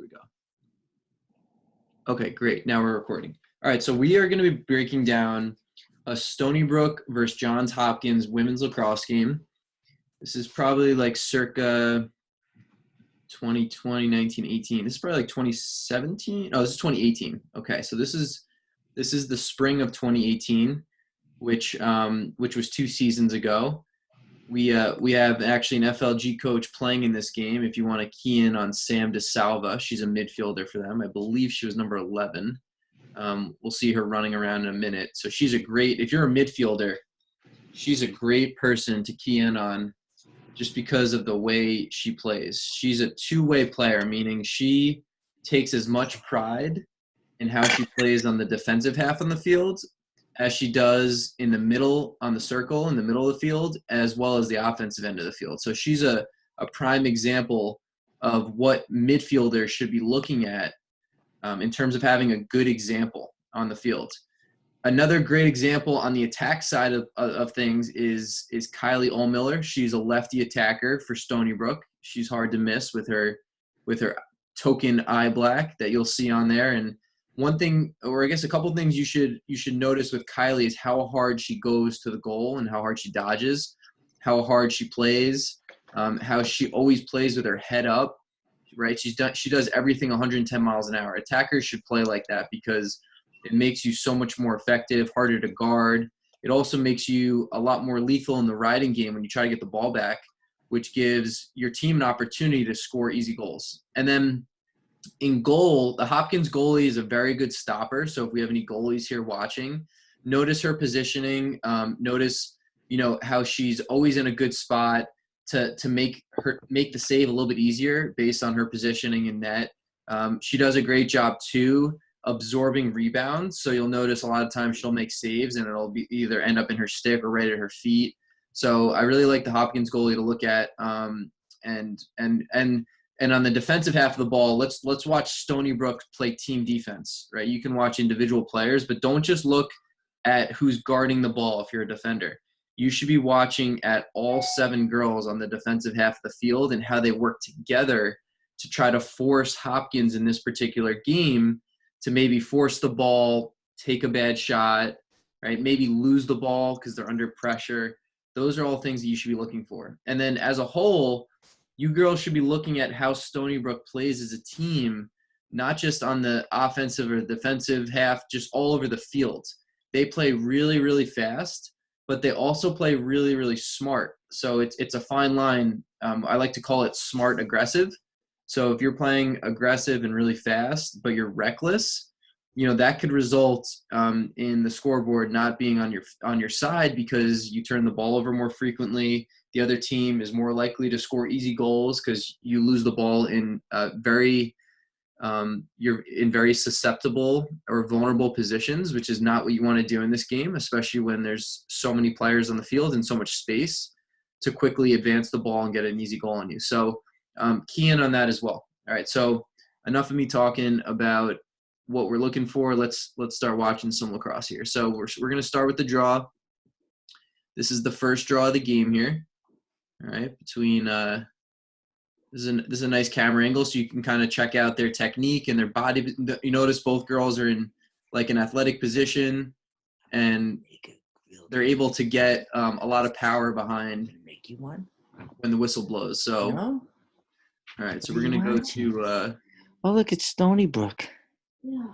we go. Okay, great. Now we're recording. All right, so we are going to be breaking down a Stony Brook versus Johns Hopkins women's lacrosse game. This is probably like circa 2020, 19, 18. This is probably like 2017. Oh, this is 2018. Okay, so this is the spring of 2018, which was 2 seasons ago. We have actually an FLG coach playing in this game. If you want to key in on Sam DeSalva, she's a midfielder for them. I believe she was number 11. We'll see her running around in a minute. So she's if you're a midfielder, she's a great person to key in on just because of the way she plays. She's a two-way player, meaning she takes as much pride in how she plays on the defensive half on the field as she does in the middle on the circle in the middle of the field, as well as the offensive end of the field. So she's a prime example of what midfielders should be looking at in terms of having a good example on the field. Another great example on the attack side of things is Kylie Ohlmiller. She's a lefty attacker for Stony Brook. She's hard to miss with her token eye black that you'll see on there. And one thing, or I guess a couple things you should notice with Kylie is how hard she goes to the goal and how hard she dodges, how hard she plays, how she always plays with her head up, right? She does everything 110 miles an hour. Attackers should play like that because it makes you so much more effective, harder to guard. It also makes you a lot more lethal in the riding game when you try to get the ball back, which gives your team an opportunity to score easy goals. And then in goal, the Hopkins goalie is a very good stopper. So if we have any goalies here watching, notice her positioning. Notice, how she's always in a good spot to make the save a little bit easier based on her positioning in net. She does a great job too absorbing rebounds. So you'll notice a lot of times she'll make saves and it'll be either end up in her stick or right at her feet. So I really like the Hopkins goalie to look at. And on the defensive half of the ball, let's watch Stony Brook play team defense, right? You can watch individual players, but don't just look at who's guarding the ball if you're a defender. You should be watching at all 7 girls on the defensive half of the field and how they work together to try to force Hopkins in this particular game to maybe force the ball, take a bad shot, right? Maybe lose the ball because they're under pressure. Those are all things that you should be looking for. And then as a whole, you girls should be looking at how Stony Brook plays as a team, not just on the offensive or defensive half, just all over the field. They play really, really fast, but they also play really, really smart. So it's a fine line. I like to call it smart aggressive. So if you're playing aggressive and really fast, but you're reckless, that could result in the scoreboard not being on your side because you turn the ball over more frequently. The other team is more likely to score easy goals because you lose the ball in you're in very susceptible or vulnerable positions, which is not what you want to do in this game, especially when there's so many players on the field and so much space to quickly advance the ball and get an easy goal on you. So key in on that as well. All right, so enough of me talking about what we're looking for. Let's start watching some lacrosse here. So we're going to start with the draw. This is the first draw of the game here. All right, between this is a nice camera angle, so you can kind of check out their technique and their body. You notice both girls are in like an athletic position, and they're able to get a lot of power behind when the whistle blows. So, all right, so we're gonna go to. Oh, look, it's Stony Brook. Yeah.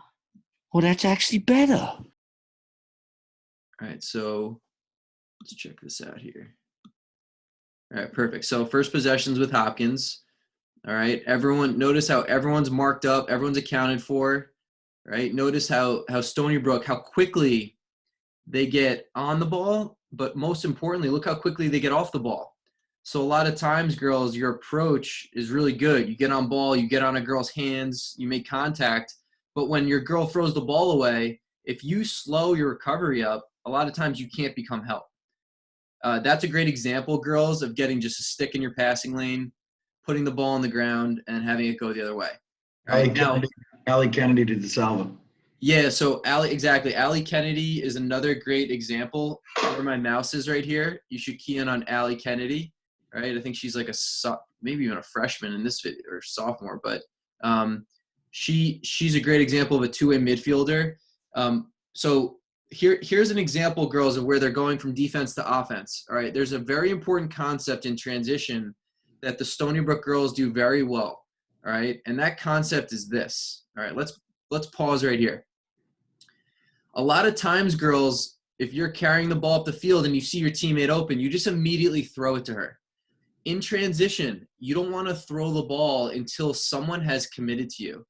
Well, that's actually better. All right, so let's check this out here. All right, perfect. So first possessions with Hopkins. All right, everyone, notice how everyone's marked up, everyone's accounted for, right? Notice how Stony Brook, how quickly they get on the ball, but most importantly, look how quickly they get off the ball. So a lot of times, girls, your approach is really good. You get on ball, you get on a girl's hands, you make contact, but when your girl throws the ball away, if you slow your recovery up, a lot of times you can't become help. That's a great example, girls, of getting just a stick in your passing lane, putting the ball on the ground, and having it go the other way. Right, Allie Kennedy to DeSalva. Yeah, so Allie Kennedy is another great example. Where my mouse is right here, you should key in on Allie Kennedy, right? I think she's like maybe even a freshman in this video, or sophomore, but she's a great example of a two-way midfielder. So here's an example, girls, of where they're going from defense to offense. All right, there's a very important concept in transition that the Stony Brook girls do very well. All right, and that concept is this. All right, let's pause right here. A lot of times, girls, if you're carrying the ball up the field and you see your teammate open, you just immediately throw it to her. In transition, you don't want to throw the ball until someone has committed to you.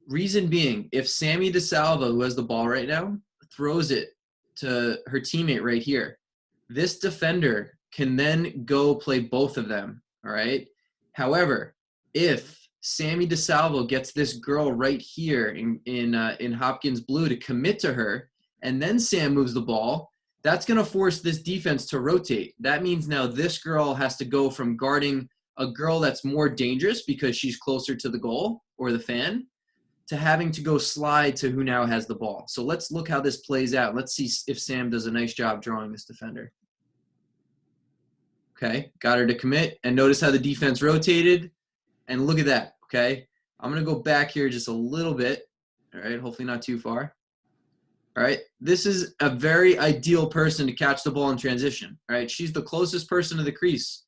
Reason being, if Sammy DeSalvo, who has the ball right now, throws it to her teammate right here, this defender can then go play both of them, all right? However, if Sammy DeSalvo gets this girl right here in Hopkins blue to commit to her, and then Sam moves the ball, that's going to force this defense to rotate. That means now this girl has to go from guarding a girl that's more dangerous because she's closer to the goal or the fan to having to go slide to who now has the ball. So let's look how this plays out. Let's see if Sam does a nice job drawing this defender. Okay, got her to commit. And notice how the defense rotated. And look at that, okay? I'm going to go back here just a little bit. All right, hopefully not too far. All right, this is a very ideal person to catch the ball in transition. All right, she's the closest person to the crease,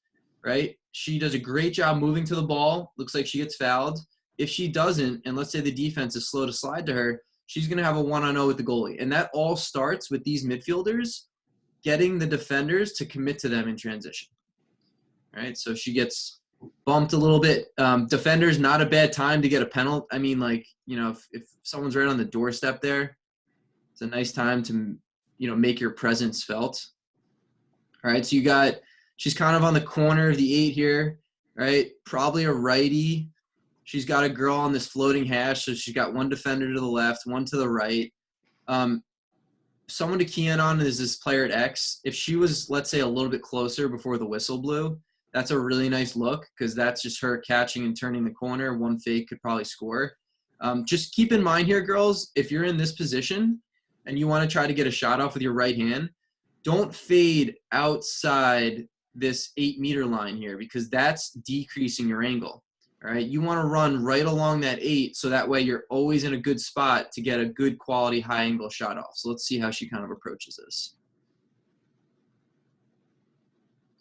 right? She does a great job moving to the ball. Looks like she gets fouled. If she doesn't, and let's say the defense is slow to slide to her, she's going to have a 1-on-0 with the goalie. And that all starts with these midfielders getting the defenders to commit to them in transition. All right, so she gets bumped a little bit. Defenders, not a bad time to get a penalty. I mean, like, you know, if someone's right on the doorstep there, it's a nice time to, you know, make your presence felt. All right, so she's kind of on the corner of the 8 here, right? Probably a righty. She's got a girl on this floating hash, so she's got one defender to the left, one to the right. Someone to key in on is this player at X. If she was, let's say, a little bit closer before the whistle blew, that's a really nice look because that's just her catching and turning the corner. One fake could probably score. Just keep in mind here, girls, if you're in this position and you want to try to get a shot off with your right hand, don't fade outside this 8-meter line here because that's decreasing your angle. All right, you want to run right along that 8 so that way you're always in a good spot to get a good quality high angle shot off. So let's see how she kind of approaches this.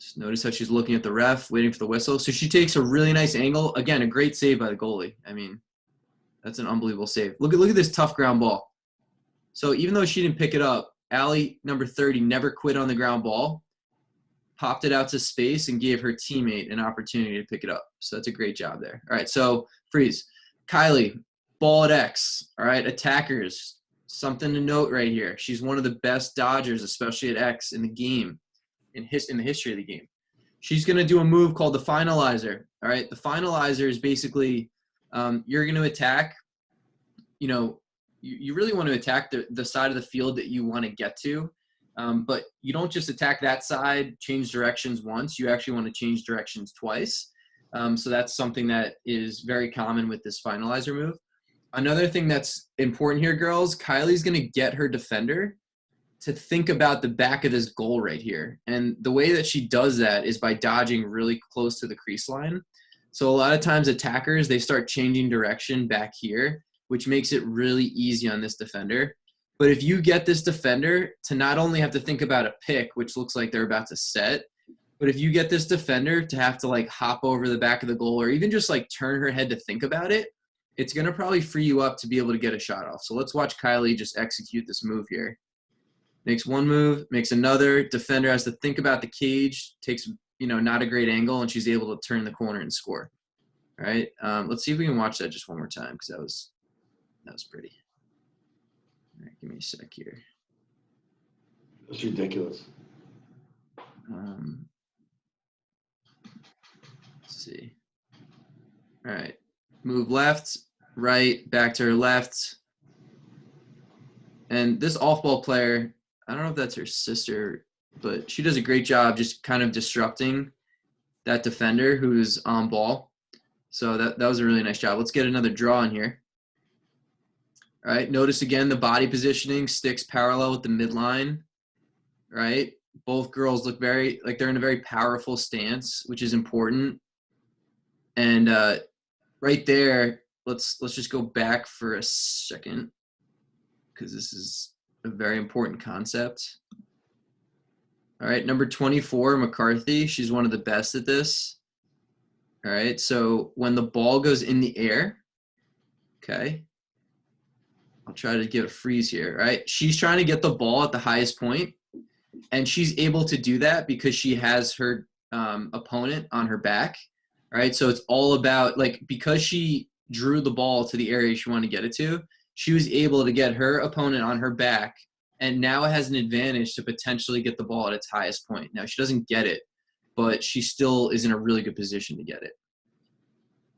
Just notice how she's looking at the ref, waiting for the whistle. So she takes a really nice angle. Again, a great save by the goalie. I mean, that's an unbelievable save. Look at this tough ground ball. So even though she didn't pick it up, Allie, number 30, never quit on the ground ball, popped it out to space, and gave her teammate an opportunity to pick it up. So that's a great job there. All right, so freeze. Kylie, ball at X. All right, attackers, something to note right here. She's one of the best dodgers, especially at X in the game, in the history of the game. She's going to do a move called the finalizer. All right, the finalizer is basically you're going to attack, you know, you really want to attack the side of the field that you want to get to. But you don't just attack that side, change directions once. You actually want to change directions twice. So that's something that is very common with this finalizer move. Another thing that's important here, girls, Kylie's going to get her defender to think about the back of this goal right here. And the way that she does that is by dodging really close to the crease line. So a lot of times attackers, they start changing direction back here, which makes it really easy on this defender. But if you get this defender to not only have to think about a pick, which looks like they're about to set, but if you get this defender to have to like hop over the back of the goal or even just like turn her head to think about it, it's going to probably free you up to be able to get a shot off. So let's watch Kylie just execute this move here. Makes one move, makes another. Defender has to think about the cage, takes, you know, not a great angle, and she's able to turn the corner and score. All right, let's see if we can watch that just one more time because that was pretty. All right, give me a sec here. That's ridiculous. Let's see. All right, move left, right, back to her left. And this off-ball player, I don't know if that's her sister, but she does a great job just kind of disrupting that defender who's on ball. So that was a really nice job. Let's get another draw in here. All right, notice again the body positioning sticks parallel with the midline, right? Both girls look very, like they're in a very powerful stance, which is important. And right there, let's just go back for a second because this is a very important concept. All right, number 24, McCarthy. She's one of the best at this. All right, so when the ball goes in the air, okay, I'll try to get a freeze here, right? She's trying to get the ball at the highest point, and she's able to do that because she has her opponent on her back, right? So it's all about, like, because she drew the ball to the area she wanted to get it to, she was able to get her opponent on her back, and now has an advantage to potentially get the ball at its highest point. Now, she doesn't get it, but she still is in a really good position to get it.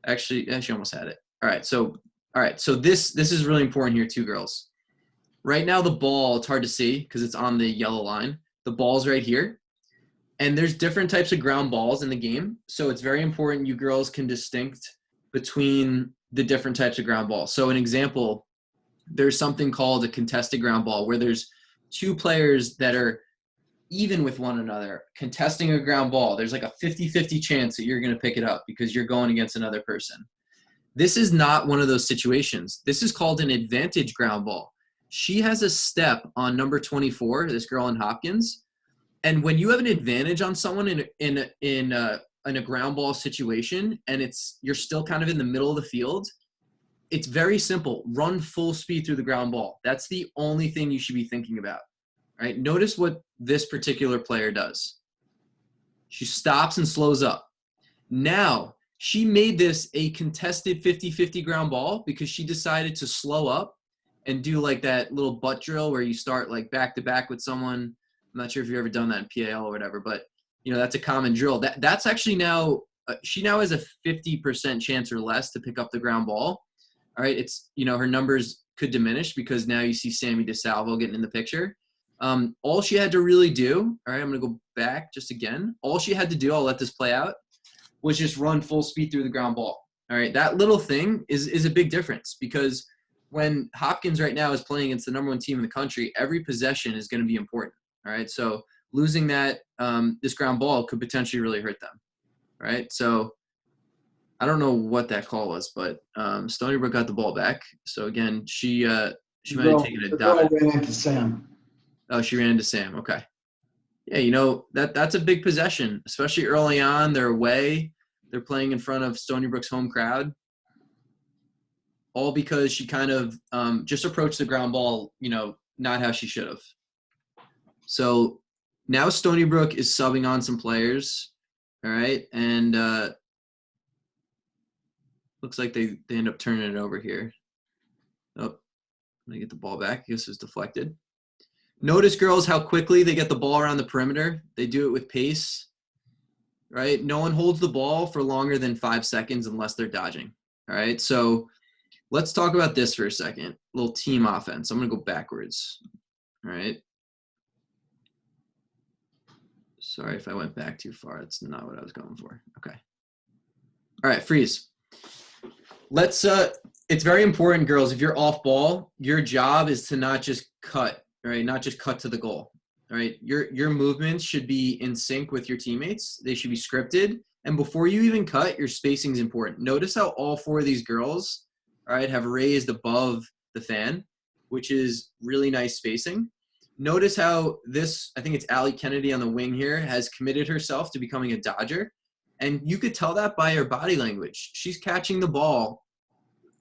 Actually, she almost had it. All right, so this is really important here too, girls. Right now, the ball, it's hard to see because it's on the yellow line. The ball's right here. And there's different types of ground balls in the game. So it's very important you girls can distinct between the different types of ground balls. So an example, there's something called a contested ground ball where there's two players that are even with one another contesting a ground ball. There's like a 50-50 chance that you're going to pick it up because you're going against another person. This is not one of those situations. This is called an advantage ground ball. She has a step on number 24, this girl in Hopkins. And when you have an advantage on someone in a ground ball situation, and you're still kind of in the middle of the field, it's very simple. Run full speed through the ground ball. That's the only thing you should be thinking about. Right? Notice what this particular player does. She stops and slows up. Now, she made this a contested 50-50 ground ball because she decided to slow up and do like that little butt drill where you start like back to back with someone. I'm not sure if you've ever done that in PAL or whatever, but that's a common drill. That's actually now she now has a 50% chance or less to pick up the ground ball. All right, it's her numbers could diminish because now you see Sammy DeSalvo getting in the picture. All she had to really do, all right, I'm going to go back just again. All she had to do, I'll let this play out, was just run full speed through the ground ball. All right, that little thing is a big difference because when Hopkins right now is playing against the number one team in the country, every possession is going to be important. All right, so losing that this ground ball could potentially really hurt them. Right, so I don't know what that call was, but Stony Brook got the ball back. So again, she might have taken a dive. Ran into Sam. Oh, she ran into Sam. Okay. Yeah, that's a big possession, especially early on. They're away. They're playing in front of Stony Brook's home crowd. All because she kind of just approached the ground ball, not how she should have. So now Stony Brook is subbing on some players. All right. And looks like they end up turning it over here. Oh, let me get the ball back. I guess it was deflected. Notice, girls, how quickly they get the ball around the perimeter. They do it with pace, right? No one holds the ball for longer than 5 seconds unless they're dodging, all right? So let's talk about this for a second. A little team offense. I'm going to go backwards, all right? Sorry if I went back too far. That's not what I was going for. Okay. All right, freeze. Let's it's very important, girls. If you're off ball, your job is to not just cut, right? Not just cut to the goal. All right. Your movements should be in sync with your teammates. They should be scripted. And before you even cut, your spacing is important. Notice how all four of these girls, all right, have raised above the fan, which is really nice spacing. Notice how this, I think it's Allie Kennedy on the wing here, has committed herself to becoming a Dodger. And you could tell that by her body language. She's catching the ball,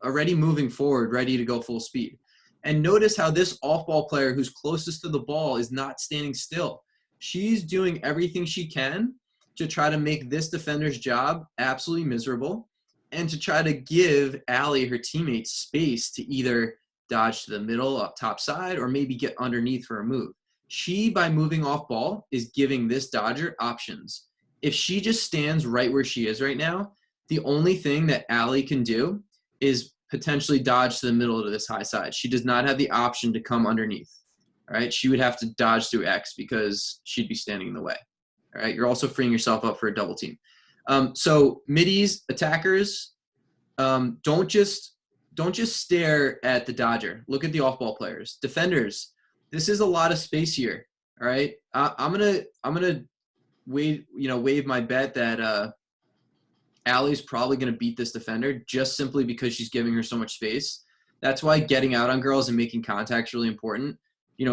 already moving forward, ready to go full speed. And notice how this off-ball player who's closest to the ball is not standing still. She's doing everything she can to try to make this defender's job absolutely miserable and to try to give Allie, her teammates, space to either dodge to the middle, up top side, or maybe get underneath for a move. She, by moving off ball, is giving this Dodger options. If she just stands right where she is right now, the only thing that Allie can do is potentially dodge to the middle to this high side. She does not have the option to come underneath. All right, she would have to dodge through X because she'd be standing in the way. All right, you're also freeing yourself up for a double team. So middies, attackers, don't just stare at the Dodger. Look at the off-ball players. Defenders, this is a lot of space here. All right, I'm gonna wave my bet that Allie's probably going to beat this defender just simply because she's giving her so much space. That's why getting out on girls and making contact is really important.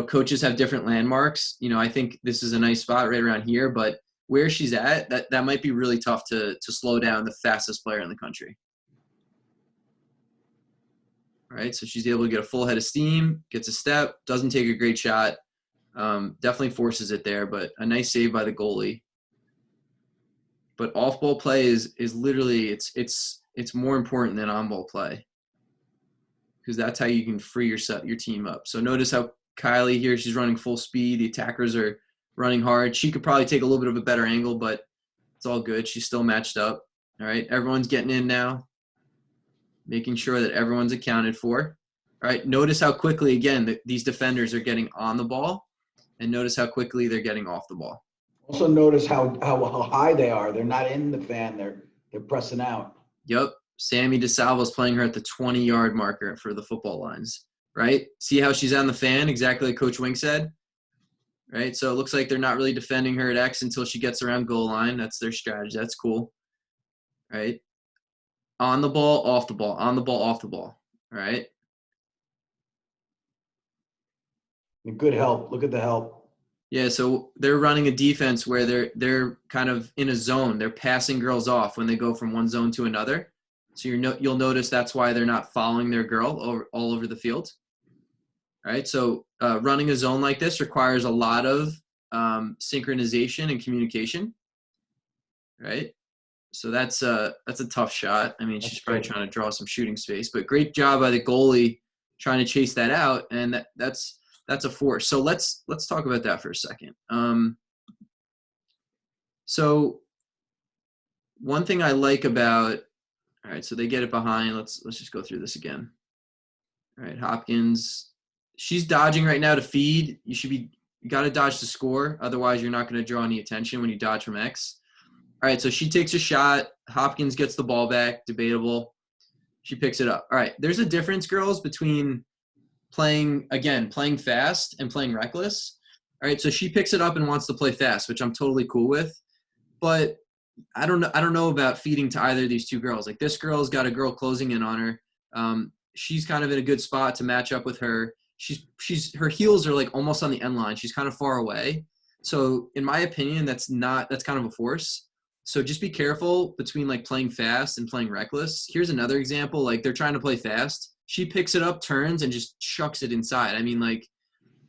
Coaches have different landmarks. I think this is a nice spot right around here, but where she's at, that might be really tough to slow down the fastest player in the country. All right, so she's able to get a full head of steam, gets a step, doesn't take a great shot, definitely forces it there, but a nice save by the goalie. But off-ball play is literally it's more important than on-ball play because that's how you can free your team up. So notice how Kylie here, she's running full speed. The attackers are running hard. She could probably take a little bit of a better angle, but it's all good. She's still matched up. All right, everyone's getting in now, making sure that everyone's accounted for. All right, notice how quickly, again, these defenders are getting on the ball, and notice how quickly they're getting off the ball. Also notice how high they are. They're not in the fan. They're pressing out. Yep. Sammy DeSalvo's playing her at the 20-yard marker for the football lines, right? See how she's on the fan, exactly like Coach Wink said, right? So it looks like they're not really defending her at X until she gets around goal line. That's their strategy. That's cool, right? On the ball, off the ball, on the ball, off the ball, all right? Good help. Look at the help. Yeah, so they're running a defense where they're kind of in a zone. They're passing girls off when they go from one zone to another. So you'll notice that's why they're not following their girl all over the field. All right, so running a zone like this requires a lot of synchronization and communication, right? So that's a tough shot. I mean, she's probably trying to draw some shooting space, but great job by the goalie trying to chase that out, and that's a force. So let's talk about that for a second. So one thing I like about, all right, so they get it behind. Let's just go through this again. All right, Hopkins, she's dodging right now to feed. You got to dodge to score. Otherwise, you're not going to draw any attention when you dodge from X. All right, so she takes a shot. Hopkins gets the ball back. Debatable. She picks it up. All right, there's a difference, girls, between playing fast and playing reckless. All right, so she picks it up and wants to play fast, which I'm totally cool with. But I don't know about feeding to either of these two girls. Like, this girl's got a girl closing in on her. She's kind of in a good spot to match up with her. Her heels are like almost on the end line. She's kind of far away. So in my opinion, that's kind of a force. So just be careful between like playing fast and playing reckless. Here's another example. Like, they're trying to play fast. She picks it up, turns, and just chucks it inside. I mean, like,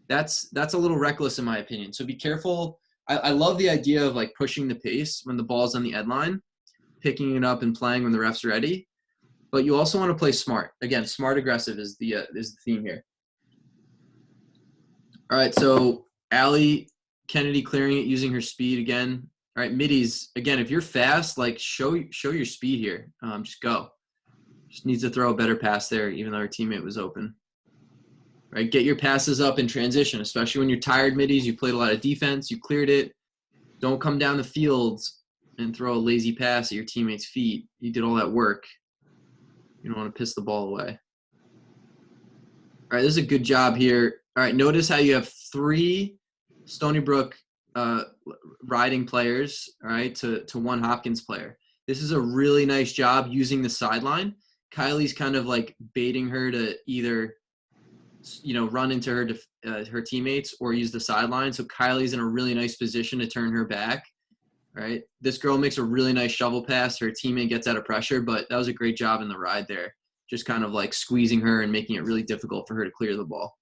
that's a little reckless in my opinion. So be careful. I love the idea of like pushing the pace when the ball's on the end line, picking it up and playing when the ref's ready. But you also want to play smart. Again, smart aggressive is the theme here. All right, so Allie Kennedy clearing it using her speed again. All right, middies, again, if you're fast, like show your speed here. Just go. Just needs to throw a better pass there, even though her teammate was open. Right, get your passes up in transition, especially when you're tired, middies. You played a lot of defense. You cleared it. Don't come down the field and throw a lazy pass at your teammate's feet. You did all that work. You don't want to piss the ball away. All right, this is a good job here. All right, notice how you have 3 Stony Brook riding players, all right, to 1 Hopkins player. This is a really nice job using the sideline. Kylie's kind of like baiting her to either run into her teammates or use the sideline. So Kylie's in a really nice position to turn her back, right? This girl makes a really nice shovel pass. Her teammate gets out of pressure, but that was a great job in the ride there. Just kind of like squeezing her and making it really difficult for her to clear the ball.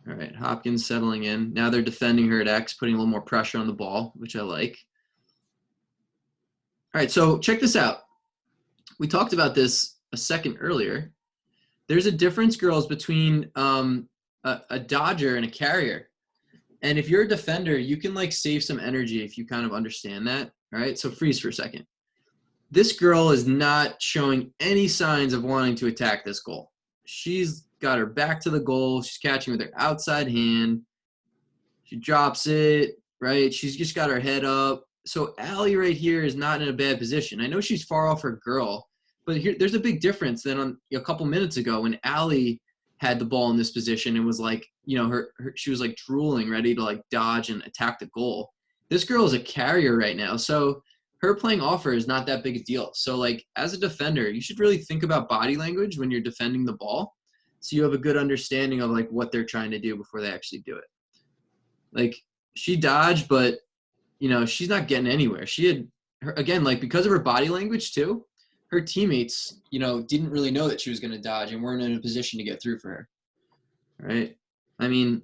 All right, Hopkins settling in. Now they're defending her at X, putting a little more pressure on the ball, which I like. All right, so check this out. We talked about this a second earlier. There's a difference, girls, between a dodger and a carrier. And if you're a defender, you can like save some energy if you kind of understand that. All right, so freeze for a second. This girl is not showing any signs of wanting to attack this goal. She's got her back to the goal. She's catching with her outside hand. She drops it, right? She's just got her head up. So Allie right here is not in a bad position. I know she's far off her girl, but there's a big difference than a couple minutes ago when Allie had the ball in this position and was like, she was like drooling, ready to like dodge and attack the goal. this girl is a carrier right now. So her playing off her is not that big a deal. So like as a defender, you should really think about body language when you're defending the ball. So you have a good understanding of like what they're trying to do before they actually do it. Like she dodged, but you know, she's not getting anywhere. She had her, again, like because of her body language too, her teammates, you know, didn't really know that she was going to dodge and weren't in a position to get through for her. Right. I mean,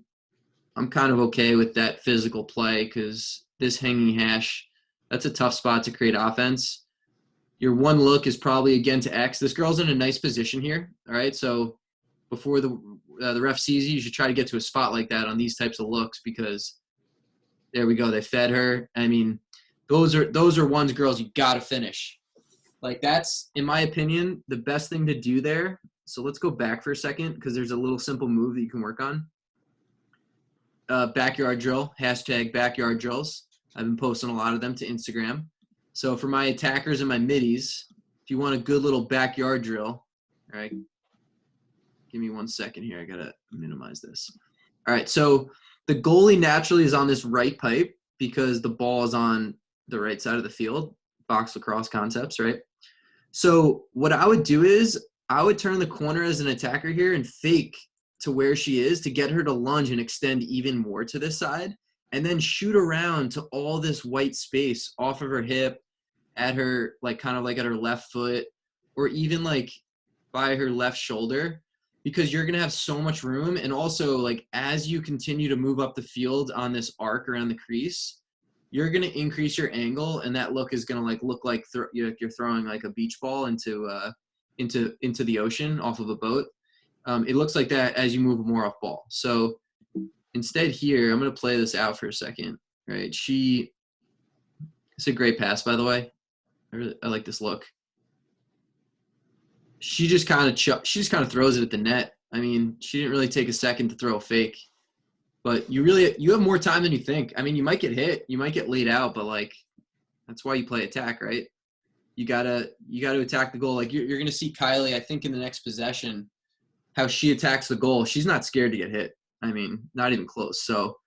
I'm kind of okay with that physical play because this hanging hash, that's a tough spot to create offense. Your one look is probably again to X. This girl's in a nice position here. All right. So before the ref sees you, you should try to get to a spot like that on these types of looks because there we go. They fed her. I mean, those are ones, girls, you got to finish. Like that's, in my opinion, the best thing to do there. So let's go back for a second because there's a little simple move that you can work on. Backyard drill, hashtag backyard drills. I've been posting a lot of them to Instagram. So for my attackers and my middies, if you want a good little backyard drill, all right, give me 1 second here. I got to minimize this. All right, so the goalie naturally is on this right pipe because the ball is on the right side of the field, box lacrosse concepts, right? So what I would do is I would turn the corner as an attacker here and fake to where she is to get her to lunge and extend even more to this side and then shoot around to all this white space off of her hip at her, like kind of like at her left foot or even like by her left shoulder because you're going to have so much room. And also like as you continue to move up the field on this arc around the crease, you're going to increase your angle and that look is going to like look like you're throwing like a beach ball into the ocean off of a boat. It looks like that as you move more off ball. So instead here, I'm going to play this out for a second, right? It's a great pass, by the way. I like this look. She just kind of throws it at the net. I mean, she didn't really take a second to throw a fake, but you have more time than you think. I mean, you might get hit, you might get laid out, but like, that's why you play attack, right? You gotta attack the goal. Like you're going to see Kylie, I think in the next possession, how she attacks the goal. She's not scared to get hit. I mean, not even close. So,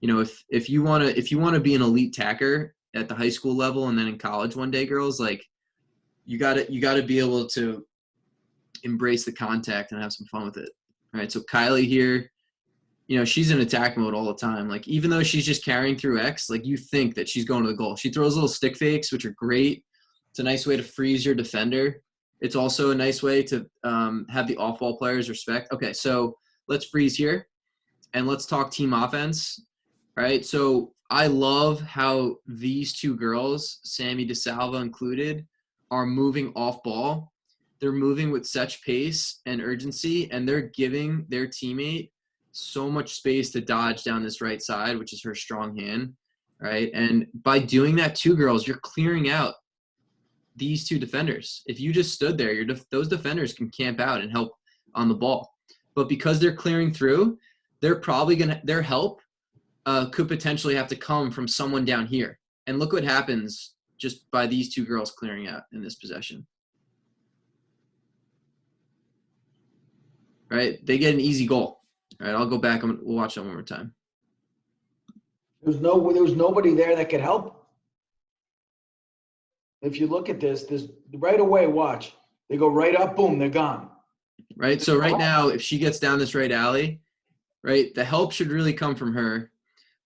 you know, if you want to be an elite tacker at the high school level and then in college one day, girls, like you got to be able to embrace the contact and have some fun with it. All right. So Kylie here, you know, she's in attack mode all the time. Like even though she's just carrying through X, like you think that she's going to the goal. She throws little stick fakes, which are great. It's a nice way to freeze your defender. It's also a nice way to have the off-ball players respect. Okay, so let's freeze here, and let's talk team offense, right? So I love how these two girls, Sammy DeSalva included, are moving off-ball. They're moving with such pace and urgency, and they're giving their teammate so much space to dodge down this right side, which is her strong hand, right? And by doing that, two girls, you're clearing out these two defenders. If you just stood there, those defenders can camp out and help on the ball. But because they're clearing through, they're probably their help could potentially have to come from someone down here. And look what happens just by these two girls clearing out in this possession. Right? They get an easy goal. All right, I'll go back. We'll watch that one more time. There was nobody there that could help. If you look at this right away, watch. They go right up, boom, they're gone. Right? So right now, if she gets down this right alley, right, the help should really come from her.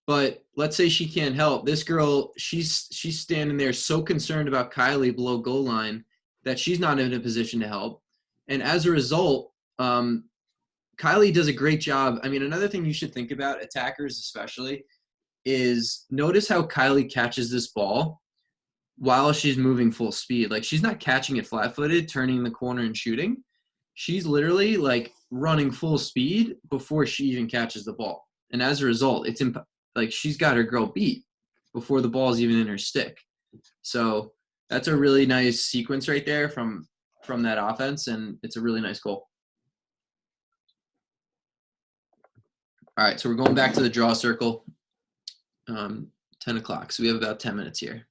But let's say she can't help. This girl, she's standing there so concerned about Kylie below goal line that she's not in a position to help. And as a result, Kylie does a great job. I mean, another thing you should think about, attackers especially, is notice how Kylie catches this ball while she's moving full speed. Like she's not catching it flat-footed, turning the corner and shooting. She's literally like running full speed before she even catches the ball. And as a result, it's like she's got her girl beat before the ball is even in her stick. So that's a really nice sequence right there from that offense, and it's a really nice goal. All right, so we're going back to the draw circle. 10 o'clock, so we have about 10 minutes here.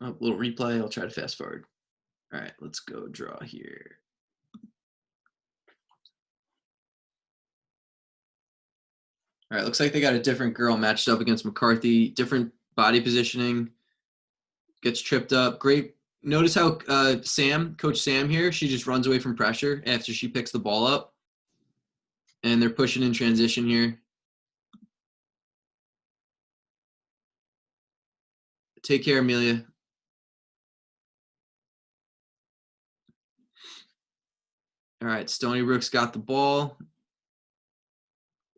A little replay. I'll try to fast forward. All right, let's go draw here. All right, looks like they got a different girl matched up against McCarthy. Different body positioning. Gets tripped up. Great. Notice how Coach Sam here, she just runs away from pressure after she picks the ball up. And they're pushing in transition here. Take care, Amelia. All right, Stony Brook's got the ball.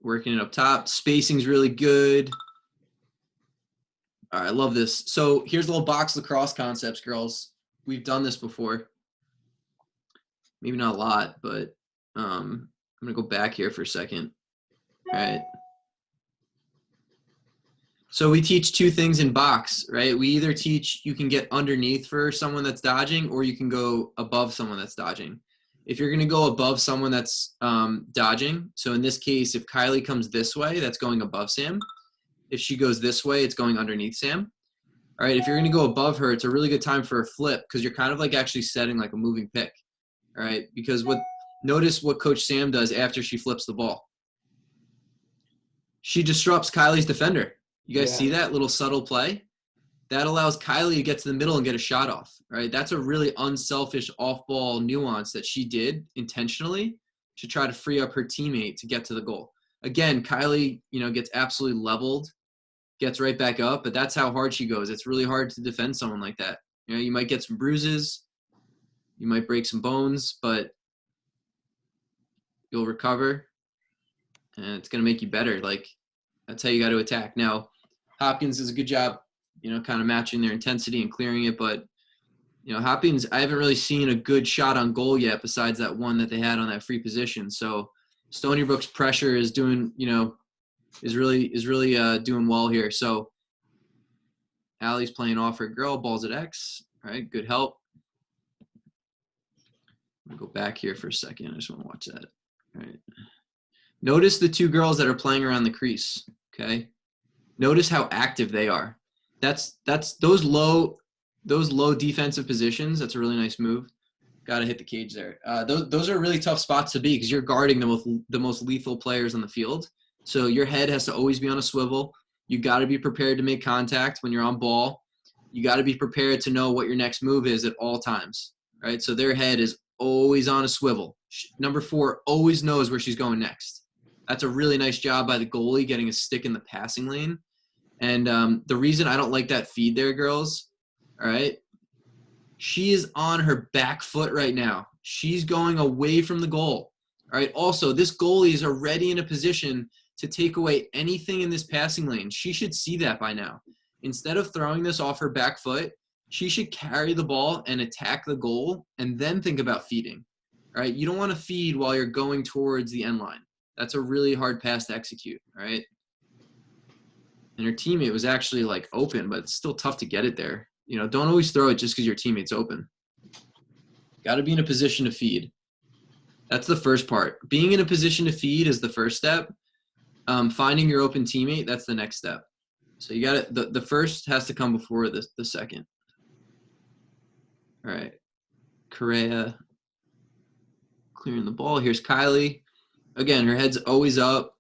Working it up top. Spacing's really good. All right, I love this. So here's a little box lacrosse concepts, girls. We've done this before. Maybe not a lot, but I'm going to go back here for a second. All right. So we teach two things in box, right? We either teach you can get underneath for someone that's dodging, or you can go above someone that's dodging. If you're going to go above someone that's dodging, so in this case, if Kylie comes this way, that's going above Sam. If she goes this way, it's going underneath Sam. All right, if you're going to go above her, it's a really good time for a flip because you're kind of like actually setting like a moving pick. All right, because notice what Coach Sam does after she flips the ball. She disrupts Kylie's defender. You guys see that little subtle play? That allows Kylie to get to the middle and get a shot off, right? That's a really unselfish off-ball nuance that she did intentionally to try to free up her teammate to get to the goal. Again, Kylie, gets absolutely leveled, gets right back up, but that's how hard she goes. It's really hard to defend someone like that. You might get some bruises, you might break some bones, but you'll recover, and it's going to make you better. Like, that's how you got to attack. Now, Hopkins does a good job, kind of matching their intensity and clearing it. But, Hopkins, I haven't really seen a good shot on goal yet besides that one that they had on that free position. So Stony Brook's pressure is doing, is really doing well here. So Allie's playing off her girl, balls at X. All right, good help. I'm going to go back here for a second. I just want to watch that. All right. Notice the two girls that are playing around the crease, okay? Notice how active they are. That's those low defensive positions. That's a really nice move. Got to hit the cage there. Those are really tough spots to be because you're guarding the most lethal players on the field. So your head has to always be on a swivel. You got to be prepared to make contact when you're on ball. You got to be prepared to know what your next move is at all times, right? So their head is always on a swivel. Number 4 always knows where she's going next. That's a really nice job by the goalie getting a stick in the passing lane. And the reason I don't like that feed there, girls, all right, she is on her back foot right now. She's going away from the goal, all right? Also, this goalie is already in a position to take away anything in this passing lane. She should see that by now. Instead of throwing this off her back foot, she should carry the ball and attack the goal and then think about feeding, all right? You don't want to feed while you're going towards the end line. That's a really hard pass to execute, all right? And her teammate was actually like open, but it's still tough to get it there. Don't always throw it just because your teammate's open. Got to be in a position to feed. That's the first part. Being in a position to feed is the first step. Finding your open teammate, that's the next step. So you got it. The first has to come before the second. All right. Correa clearing the ball. Here's Kylie. Again, her head's always up.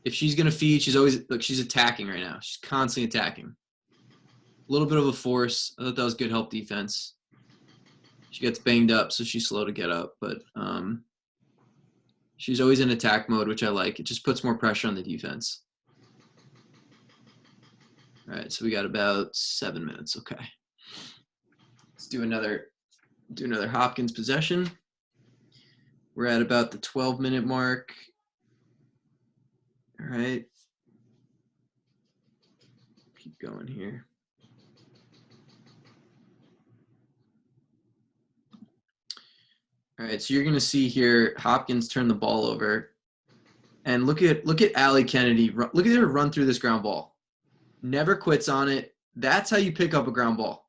If she's going to feed, she's attacking right now. She's constantly attacking. A little bit of a force. I thought that was good help defense. She gets banged up, so she's slow to get up. But she's always in attack mode, which I like. It just puts more pressure on the defense. All right, so we got about 7 minutes. Okay. Let's do another Hopkins possession. We're at about the 12-minute mark. All right. Keep going here. All right, so you're going to see here Hopkins turn the ball over. And look at Allie Kennedy. Look at her run through this ground ball. Never quits on it. That's how you pick up a ground ball.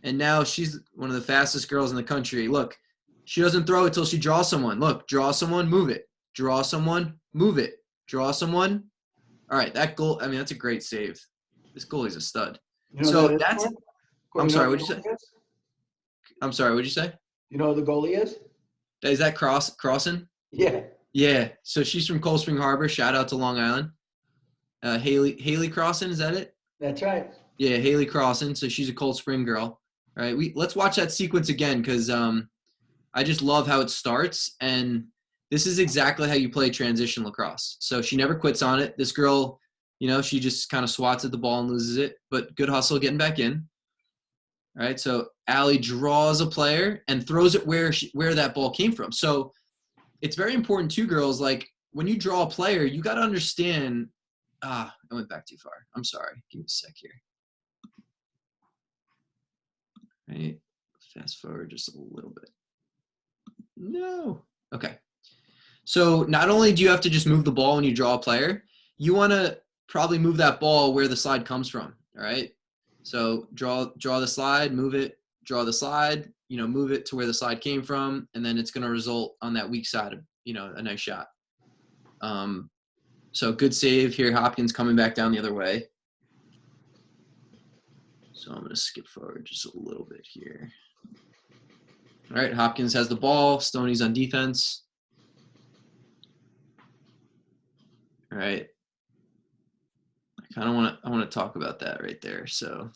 And now she's one of the fastest girls in the country. Look, she doesn't throw it till she draws someone. Look, draw someone, move it. Draw someone, move it. Draw someone. All right, that goal, I mean, that's a great save. This goalie's a stud. So that's – I'm sorry, what'd you say? I'm sorry, what'd you say? You know who the goalie is? Is that Crossan? Yeah. Yeah. So she's from Cold Spring Harbor. Shout out to Long Island. Haley Crossan, is that it? That's right. Yeah, Haley Crossan. So she's a Cold Spring girl. All right, let's watch that sequence again because I just love how it starts, and this is exactly how you play transition lacrosse. So she never quits on it. This girl, she just kind of swats at the ball and loses it, but good hustle getting back in. All right, so Allie draws a player and throws it where that ball came from. So it's very important too, girls. Like when you draw a player, you got to understand. I went back too far. I'm sorry. Give me a sec here. All right, fast forward just a little bit. No. Okay. So not only do you have to just move the ball when you draw a player, you want to probably move that ball where the slide comes from. All right. So draw the slide, move it, draw the slide, move it to where the slide came from, and then it's going to result on that weak side of, a nice shot. So good save here. Hopkins coming back down the other way. So I'm going to skip forward just a little bit here. All right, Hopkins has the ball. Stony's on defense. All right. I kind of want to talk about that right there. So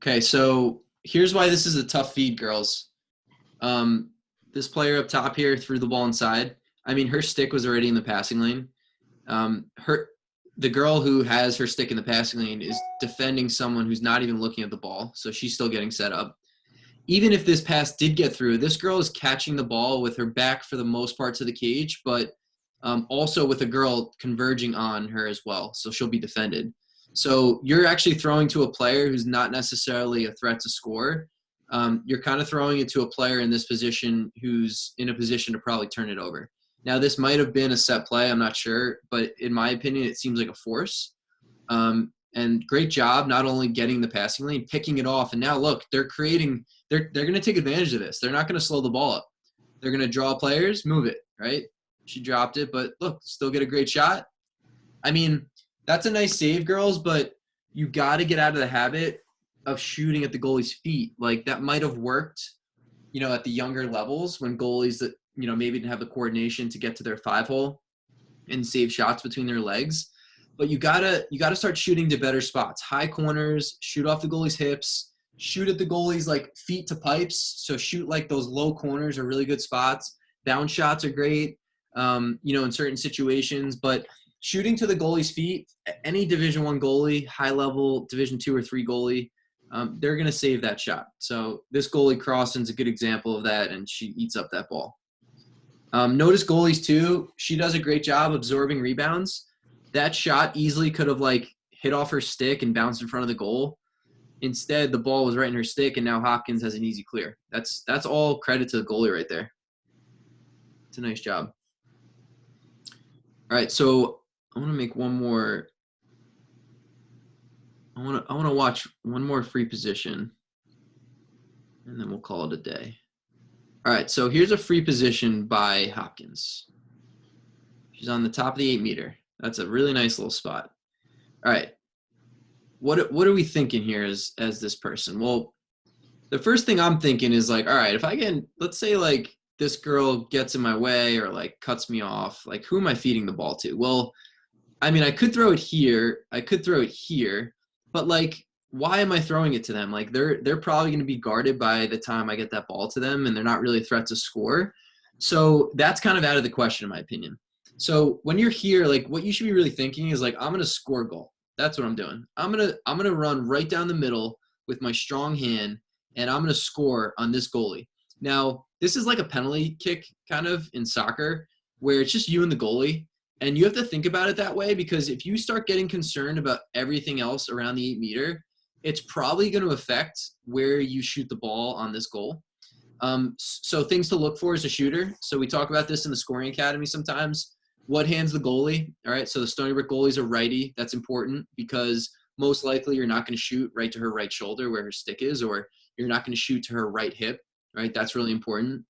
okay, so here's why this is a tough feed, girls. This player up top here threw the ball inside. I mean, her stick was already in the passing lane. The girl who has her stick in the passing lane is defending someone who's not even looking at the ball, so she's still getting set up. Even if this pass did get through, this girl is catching the ball with her back for the most part to the cage, but also with a girl converging on her as well, so she'll be defended. So you're actually throwing to a player who's not necessarily a threat to score. You're kind of throwing it to a player in this position who's in a position to probably turn it over. Now, this might have been a set play. I'm not sure. But in my opinion, it seems like a force. And great job not only getting the passing lane, picking it off. And now, look, they're going to take advantage of this. They're not going to slow the ball up. They're going to draw players, move it, right? She dropped it, but look, still get a great shot. I mean, that's a nice save, girls, but you got to get out of the habit of shooting at the goalie's feet. Like that might have worked, at the younger levels when goalies that, maybe didn't have the coordination to get to their 5-hole and save shots between their legs. But you gotta start shooting to better spots. High corners, shoot off the goalie's hips, shoot at the goalie's like feet to pipes. So shoot like those low corners are really good spots. Bounce shots are great, in certain situations. But shooting to the goalie's feet, any Division I goalie, high level Division II or III goalie, they're going to save that shot. So this goalie Crossan's a good example of that, and she eats up that ball. Notice goalies too. She does a great job absorbing rebounds. That shot easily could have hit off her stick and bounced in front of the goal. Instead, the ball was right in her stick, and now Hopkins has an easy clear. That's all credit to the goalie right there. It's a nice job. All right, so I want to make one more. I want to watch one more free position, and then we'll call it a day. All right, so here's a free position by Hopkins. She's on the top of the 8-meter. That's a really nice little spot. All right, what are we thinking here as this person? Well, the first thing I'm thinking is all right, if I can, let's say this girl gets in my way or cuts me off, who am I feeding the ball to? Well, I mean, I could throw it here. I could throw it here. But why am I throwing it to them? They're probably going to be guarded by the time I get that ball to them, and they're not really a threat to score. So that's kind of out of the question, in my opinion. So when you're here, what you should be really thinking is I'm going to score a goal. That's what I'm doing. I'm gonna run right down the middle with my strong hand, and I'm gonna score on this goalie. Now, this is like a penalty kick kind of in soccer, where it's just you and the goalie. And you have to think about it that way, because if you start getting concerned about everything else around the 8-meter, it's probably going to affect where you shoot the ball on this goal. So things to look for as a shooter. So we talk about this in the scoring academy sometimes. What hand's the goalie? All right, so the Stony Brook goalie's a righty. That's important because most likely you're not going to shoot right to her right shoulder where her stick is, or you're not going to shoot to her right hip, right? That's really important.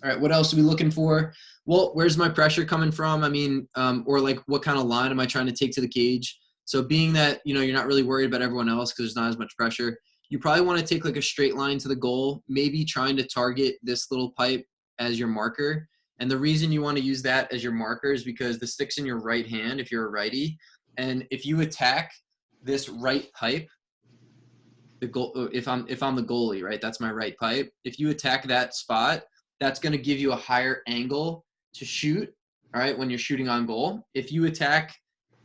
All right, what else are we looking for? Well, where's my pressure coming from? I mean, or what kind of line am I trying to take to the cage? So being that, you're not really worried about everyone else because there's not as much pressure, you probably want to take like a straight line to the goal, maybe trying to target this little pipe as your marker. And the reason you want to use that as your marker is because the stick's in your right hand if you're a righty. And if you attack this right pipe, the goal, if I'm the goalie, right, that's my right pipe. If you attack that spot, that's going to give you a higher angle to shoot, all right, when you're shooting on goal. If you attack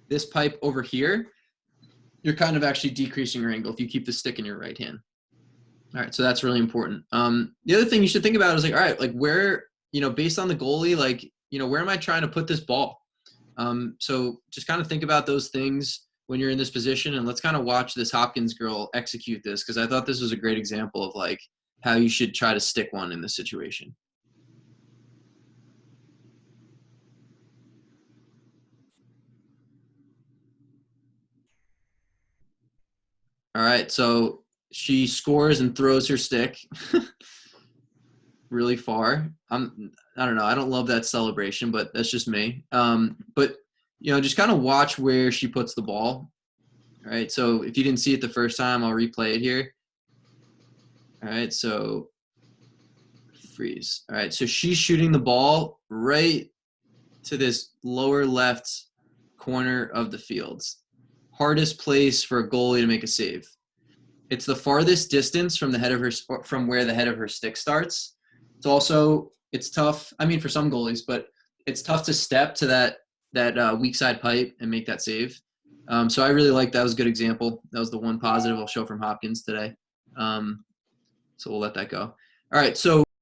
this pipe over here, you're kind of actually decreasing your angle if you keep the stick in your right hand. All right, so that's really important. The other thing you should think about is like, all right, like where, based on the goalie, like, where am I trying to put this ball? So just kind of think about those things when you're in this position, and let's kind of watch this Hopkins girl execute this, because I thought this was a great example of like how you should try to stick one in this situation. All right, so she scores and throws her stick really far. I don't know. I don't love that celebration, but that's just me. But just kind of watch where she puts the ball. All right, so if you didn't see it the first time, I'll replay it here. All right, so freeze. All right, so she's shooting the ball right to this lower left corner of the field. Hardest place for a goalie to make a save. It's the farthest distance from where the head of her stick starts. It's tough. I mean, for some goalies, but it's tough to step to that weak side pipe and make that save. So I really like that. Was a good example. That was the one positive I'll show from Hopkins today. So we'll let that go. All right. So